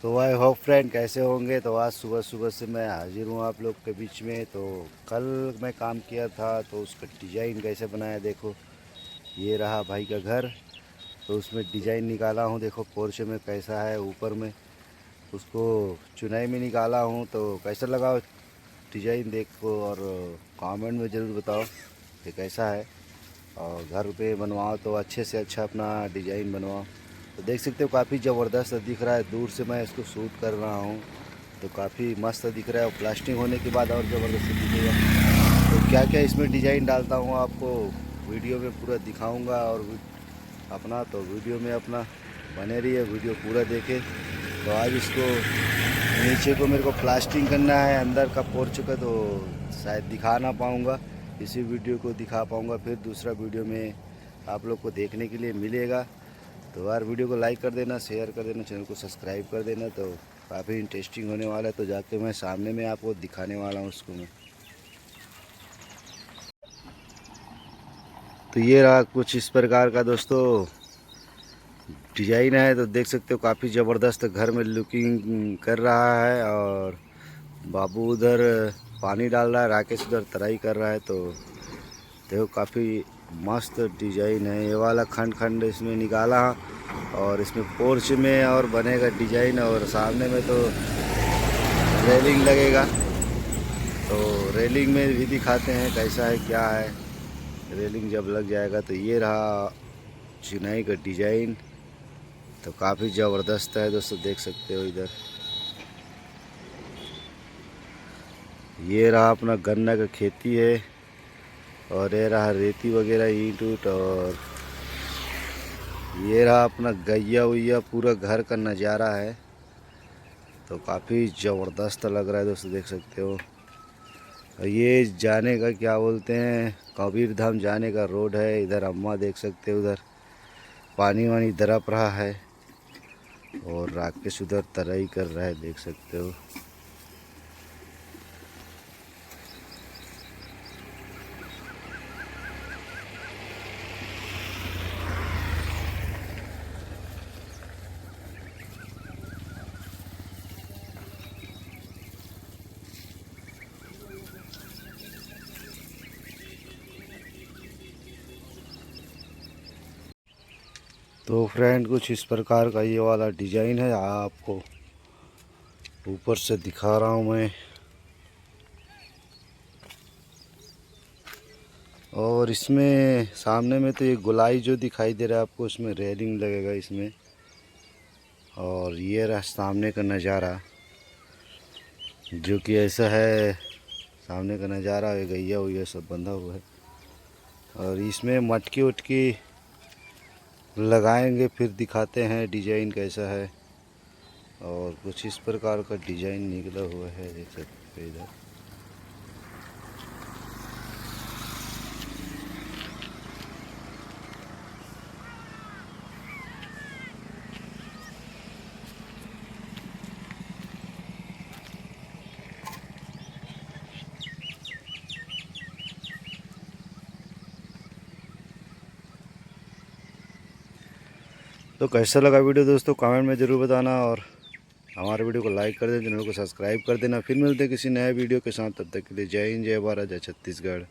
तो I hope friend कैसे होंगे। तो आज सुबह सुबह से मैं हाजिर हूँ आप लोग के बीच में। तो कल मैं काम किया था तो उसका डिज़ाइन कैसे बनाया देखो। ये रहा भाई का घर। तो उसमें डिज़ाइन निकाला हूँ, देखो पोर्च में कैसा है, ऊपर में उसको चुनाई में निकाला हूँ। तो कैसा लगा डिज़ाइन देखो और कमेंट में ज़रूर बताओ कि कैसा है। और घर पे बनवाओ तो अच्छे से अच्छा अपना डिज़ाइन बनवाओ। तो देख सकते हो काफ़ी ज़बरदस्त दिख रहा है, दूर से मैं इसको शूट कर रहा हूँ तो काफ़ी मस्त दिख रहा है। और प्लास्टिक होने के बाद और ज़बरदस्त दिखेगा। तो क्या क्या इसमें डिज़ाइन डालता हूँ आपको वीडियो में पूरा दिखाऊंगा। और अपना तो वीडियो में अपना बने रहिए, वीडियो पूरा देखे। तो आज इसको नीचे को मेरे को प्लास्टिंग करना है, अंदर का पोर्च का तो शायद दिखा ना पाऊँगा, इसी वीडियो को दिखा पाऊँगा। फिर दूसरा वीडियो में आप लोग को देखने के लिए मिलेगा। तो यार वीडियो को लाइक कर देना, शेयर कर देना, चैनल को सब्सक्राइब कर देना। तो काफ़ी इंटरेस्टिंग होने वाला है। तो जाके मैं सामने में आपको दिखाने वाला हूँ उसको मैं। तो ये रहा कुछ इस प्रकार का दोस्तों डिजाइन है। तो देख सकते हो काफ़ी ज़बरदस्त घर में लुकिंग कर रहा है। और बाबू उधर पानी डाल रहा है, राकेश उधर तराई कर रहा है। तो देखो काफ़ी मस्त डिजाइन है। ये वाला खंड खंड इसमें निकाला और इसमें पोर्च में और बनेगा डिजाइन। और सामने में तो रेलिंग लगेगा। तो रेलिंग में भी दिखाते हैं कैसा है क्या है। रेलिंग जब लग जाएगा तो ये रहा चिनाई का डिजाइन। तो काफ़ी ज़बरदस्त है दोस्तों, देख सकते हो इधर। ये रहा अपना गन्ना का खेती है। और ये रहा रेती वगैरह ईंट उट। और ये रहा अपना गैया उइया, पूरा घर का नज़ारा है। तो काफ़ी ज़बरदस्त लग रहा है दोस्तों, देख सकते हो। और ये जाने का क्या बोलते हैं, कबीर धाम जाने का रोड है। इधर अम्मा देख सकते हो, उधर पानी वानी दरप रहा है। और राकेश उधर तराई कर रहा है, देख सकते हो। तो फ्रेंड कुछ इस प्रकार का ये वाला डिज़ाइन है, आपको ऊपर से दिखा रहा हूँ मैं। और इसमें सामने में तो ये गोलाई जो दिखाई दे रहा है आपको, उसमें रेलिंग लगेगा इसमें। और ये रहा सामने का नज़ारा, जो कि ऐसा है। सामने का नज़ारा है, गैया वैया सब बंधा हुआ है। और इसमें मटकी उटकी लगाएंगे, फिर दिखाते हैं डिज़ाइन कैसा है। और कुछ इस प्रकार का डिज़ाइन निकला हुआ है, देख सकते हो इधर। तो कैसा लगा वीडियो दोस्तों, कमेंट में ज़रूर बताना। और हमारे वीडियो को लाइक कर देना, चैनल को सब्सक्राइब कर देना। फिर मिलते हैं किसी नए वीडियो के साथ, तब तक के लिए जय हिंद, जय भारत, जय छत्तीसगढ़।